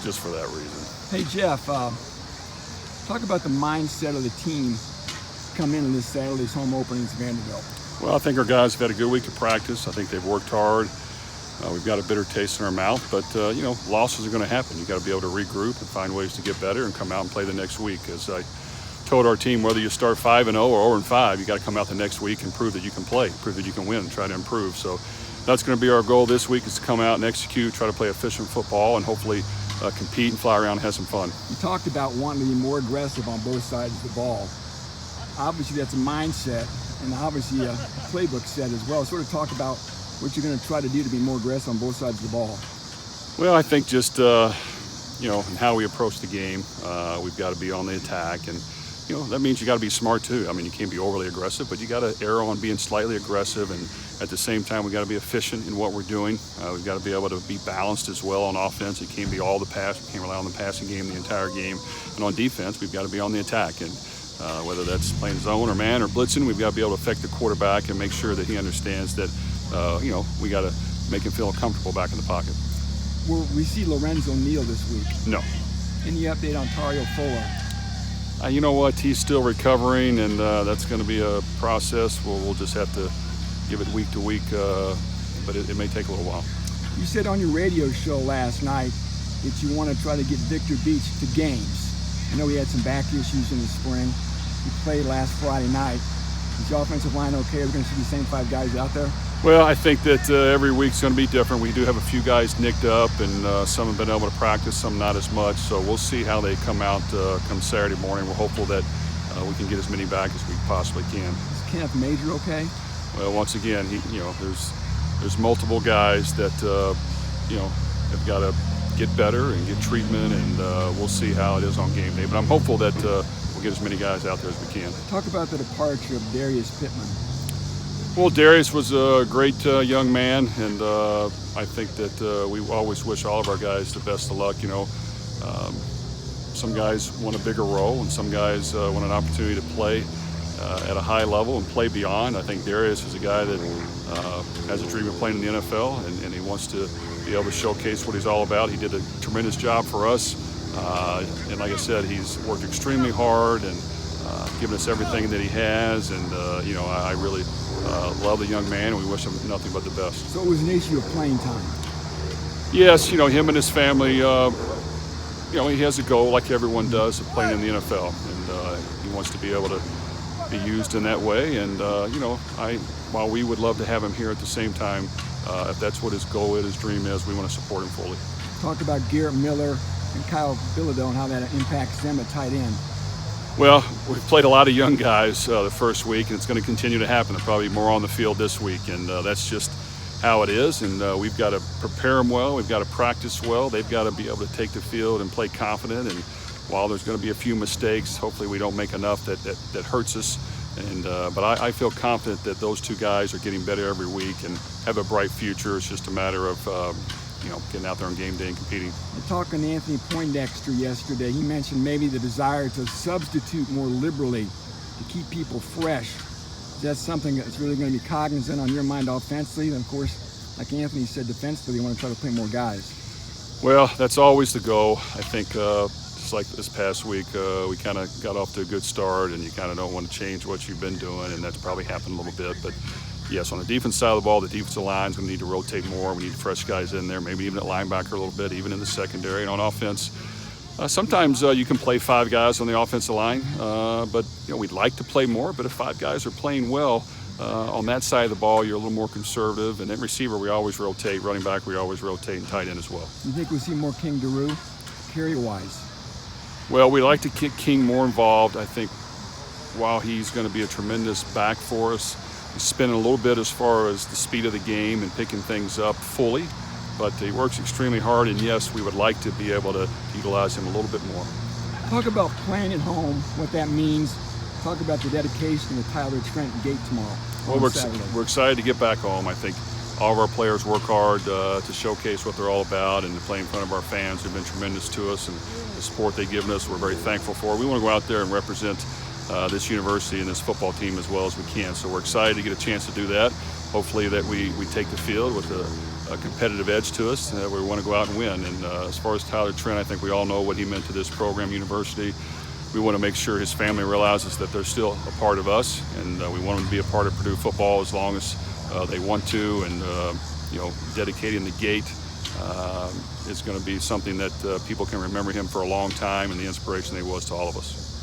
just for that reason. Hey Jeff, talk about the mindset of the team come into this Saturday's home opening against Vanderbilt. Well, I think our guys have had a good week of practice. I think they've worked hard. We've got a bitter taste in our mouth, but losses are going to happen. You got to be able to regroup and find ways to get better and come out and play the next week. As I told our team, whether you start 5-0 or 0-5, you got to come out the next week and prove that you can play, prove that you can win, and try to improve. So that's going to be our goal this week, is to come out and execute, try to play efficient football, and hopefully compete and fly around and have some fun. You talked about wanting to be more aggressive on both sides of the ball. Obviously, that's a mindset, and obviously a playbook set as well. Sort of talk about what you're going to try to do to be more aggressive on both sides of the ball. Well, I think just in how we approach the game, we've got to be on the attack, and that means you got to be smart too. I mean, you can't be overly aggressive, but you got to err on being slightly aggressive, and at the same time, we got to be efficient in what we're doing. We've got to be able to be balanced as well on offense. It can't be all the pass. We can't rely on the passing game the entire game. And on defense, we've got to be on the attack, and whether that's playing zone or man or blitzing, we've got to be able to affect the quarterback and make sure that he understands that we got to make him feel comfortable back in the pocket. Will we see Lorenzo Neal this week? No. Any update on Tario Fuller? You know what? He's still recovering, and that's going to be a process. We'll just have to give it week to week, but it may take a little while. You said on your radio show last night that you want to try to get Victor Beach to games. I know he had some back issues in the spring. He played last Friday night. Is the offensive line okay? Are we going to see the same 5 guys out there? Well, I think that every week's going to be different. We do have a few guys nicked up, and some have been able to practice, some not as much. So we'll see how they come out come Saturday morning. We're hopeful that we can get as many back as we possibly can. Is Kenneth Major okay? Well, once again, there's multiple guys that have got to get better and get treatment, and we'll see how it is on game day. But I'm hopeful that we'll get as many guys out there as we can. Talk about the departure of Darius Pittman. Well, Darius was a great young man, and I think that we always wish all of our guys the best of luck. Some guys want a bigger role, and some guys want an opportunity to play at a high level and play beyond. I think Darius is a guy that has a dream of playing in the NFL, and he wants to be able to showcase what he's all about. He did a tremendous job for us, and like I said, he's worked extremely hard and given us everything that he has, and I really love the young man, and we wish him nothing but the best. So it was an issue of playing time? Yes, him and his family, he has a goal, like everyone does, of playing in the NFL, and he wants to be able to be used in that way, and while we would love to have him here at the same time, if that's what his goal is, his dream is, we want to support him fully. Talk about Garrett Miller and Kyle Bilodeau and how that impacts them at tight end. Well, we've played a lot of young guys the first week, and it's going to continue to happen. There'll probably be more on the field this week, and that's just how it is. And we've got to prepare them well. We've got to practice well. They've got to be able to take the field and play confident. And while there's going to be a few mistakes, hopefully we don't make enough that hurts us. And but I feel confident that those 2 guys are getting better every week and have a bright future. It's just a matter of getting out there on game day and competing. Talking to Anthony Poindexter yesterday, he mentioned maybe the desire to substitute more liberally to keep people fresh. Is that something that's really going to be cognizant on your mind offensively? And of course, like Anthony said, defensively, you want to try to play more guys. Well, that's always the goal. I think just like this past week, we kind of got off to a good start, and you kind of don't want to change what you've been doing, and that's probably happened a little bit. But yes, on the defense side of the ball, the defensive line's going to need to rotate more. We need fresh guys in there, maybe even at linebacker a little bit, even in the secondary. And on offense, sometimes you can play 5 guys on the offensive line, but we'd like to play more. But if 5 guys are playing well on that side of the ball, you're a little more conservative. And then receiver, we always rotate. Running back, we always rotate, and tight end as well. You think we'll see more King Daru carry-wise? Well, we like to get King more involved. I think while he's going to be a tremendous back for us, he's spinning a little bit as far as the speed of the game and picking things up fully, but he works extremely hard, and yes, we would like to be able to utilize him a little bit more. Talk about playing at home, what that means. Talk about the dedication to Tyler Trent Gate tomorrow. Well, we're excited to get back home. I think all of our players work hard to showcase what they're all about and to play in front of our fans who've been tremendous to us, and the support they've given us, we're very thankful for. We want to go out there and represent this university and this football team as well as we can. So we're excited to get a chance to do that. Hopefully that we take the field with a competitive edge to us. We want to go out and win. And as far as Tyler Trent, I think we all know what he meant to this program, university. We want to make sure his family realizes that they're still a part of us, and we want them to be a part of Purdue football as long as they want to. And dedicating the gate is going to be something that people can remember him for a long time, and the inspiration that he was to all of us.